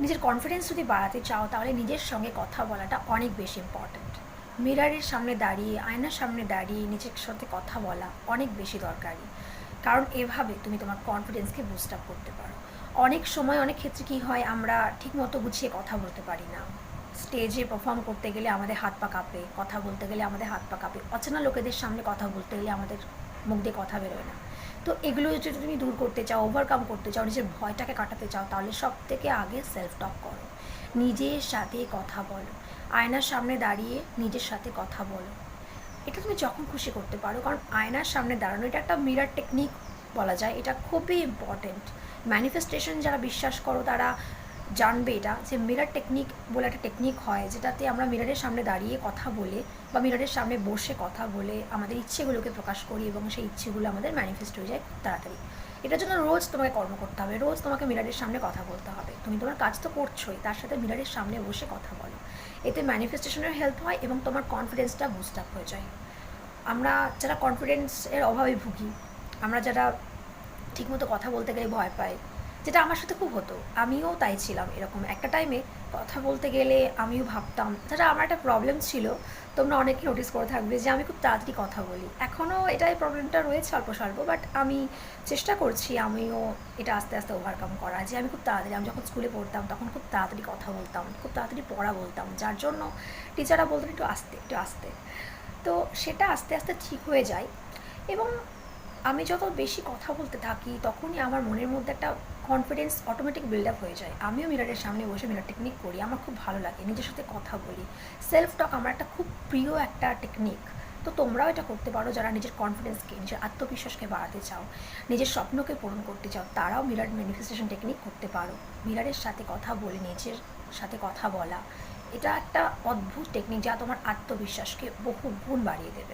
নিজের কনফিডেন্স যদি বাড়াতে চাও তাহলে নিজের সঙ্গে কথা বলাটা অনেক বেশি ইম্পর্ট্যান্ট। মিররের সামনে দাঁড়িয়ে, আয়নার সামনে দাঁড়িয়ে নিজের সাথে কথা বলা অনেক বেশি দরকারি। কারণ এভাবে তুমি তোমার কনফিডেন্সকে বুস্ট আপ করতে পারো। অনেক সময় অনেক ক্ষেত্রে কী হয়, আমরা ঠিকমতো গুছিয়ে কথা বলতে পারি না। স্টেজে পারফর্ম করতে গেলে আমাদের হাত পা কাঁপে, কথা বলতে গেলে আমাদের হাত পা কাঁপে, অচেনা লোকেদের সামনে কথা বলতে গেলে আমাদের মুখ দিয়ে কথা বেরোয় না। তো এগুলো যদি তুমি দূর করতে চাও, ওভারকাম করতে চাও, নিজের ভয়টাকে কাটাতে চাও, তাহলে সব থেকে আগে সেলফ টক করো, নিজের সাথে কথা বলো, আয়নার সামনে দাঁড়িয়ে নিজের সাথে কথা বলো। এটা তুমি যখন খুশি করতে পারো, কারণ আয়নার সামনে দাঁড়ানো এটা একটা মিরর টেকনিক বলা যায়, এটা খুবই ইম্পর্টেন্ট। ম্যানিফেস্টেশন যারা বিশ্বাস করো তারা জানবে এটা, যে মিরর টেকনিক বলে একটা টেকনিক হয়, যেটাতে আমরা মিররের সামনে দাঁড়িয়ে কথা বলে বা মিররের সামনে বসে কথা বলে আমাদের ইচ্ছেগুলোকে প্রকাশ করি এবং সেই ইচ্ছেগুলো আমাদের ম্যানিফেস্ট হয়ে যায় খুব তাড়াতাড়ি। এটার জন্য রোজ তোমাকে কর্ম করতে হবে, রোজ তোমাকে মিররের সামনে কথা বলতে হবে। তুমি তোমার কাজ তো করছোই, তার সাথে মিররের সামনে বসে কথা বলো। এতে ম্যানিফেস্টেশনের হেল্প হয় এবং তোমার কনফিডেন্সটা বুস্ট আপ হয়ে যায়। আমরা যারা কনফিডেন্সের অভাবে ভুগি, আমরা যারা ঠিকমতো কথা বলতে গেলে ভয় পাই, যেটা আমার সাথে খুব হতো, আমিও তাই ছিলাম। এরকম একটা টাইমে কথা বলতে গেলে আমিও ভাবতাম, যেটা আমার একটা প্রবলেম ছিল, তোমরা অনেকেই নোটিস করে থাকবে যে আমি খুব তাড়াতাড়ি কথা বলি। এখনও এটাই প্রবলেমটা রয়েছে অল্প স্বল্প, বাট আমি চেষ্টা করছি আমিও এটা আস্তে আস্তে ওভারকাম করা। যে আমি খুব তাড়াতাড়ি, আমি যখন স্কুলে পড়তাম তখন খুব তাড়াতাড়ি কথা বলতাম, খুব তাড়াতাড়ি পড়া বলতাম, যার জন্য টিচাররা বলতেন একটু আস্তে একটু আস্তে। তো সেটা আস্তে আস্তে ঠিক হয়ে যায়। এবং আমি যত বেশি কথা বলতে থাকি তখনই আমার মনের মধ্যে একটা কনফিডেন্স অটোমেটিক বিল্ড আপ হয়ে যায়। আমিও মিররের সামনে বসে মিরর টেকনিক করি, আমার খুব ভালো লাগে নিজের সাথে কথা বলি। সেলফ টক আমার একটা খুব প্রিয় একটা টেকনিক। তো তোমরাও এটা করতে পারো, যারা নিজের কনফিডেন্সকে, নিজের আত্মবিশ্বাসকে বাড়াতে চাও, নিজের স্বপ্নকে পূরণ করতে চাও, তারাও মিরর ম্যানিফেস্টেশন টেকনিক করতে পারো। মিররের সাথে কথা বলে নিজের সাথে কথা বলা, এটা একটা অদ্ভুত টেকনিক যা তোমার আত্মবিশ্বাসকে বহু গুণ বাড়িয়ে দেবে।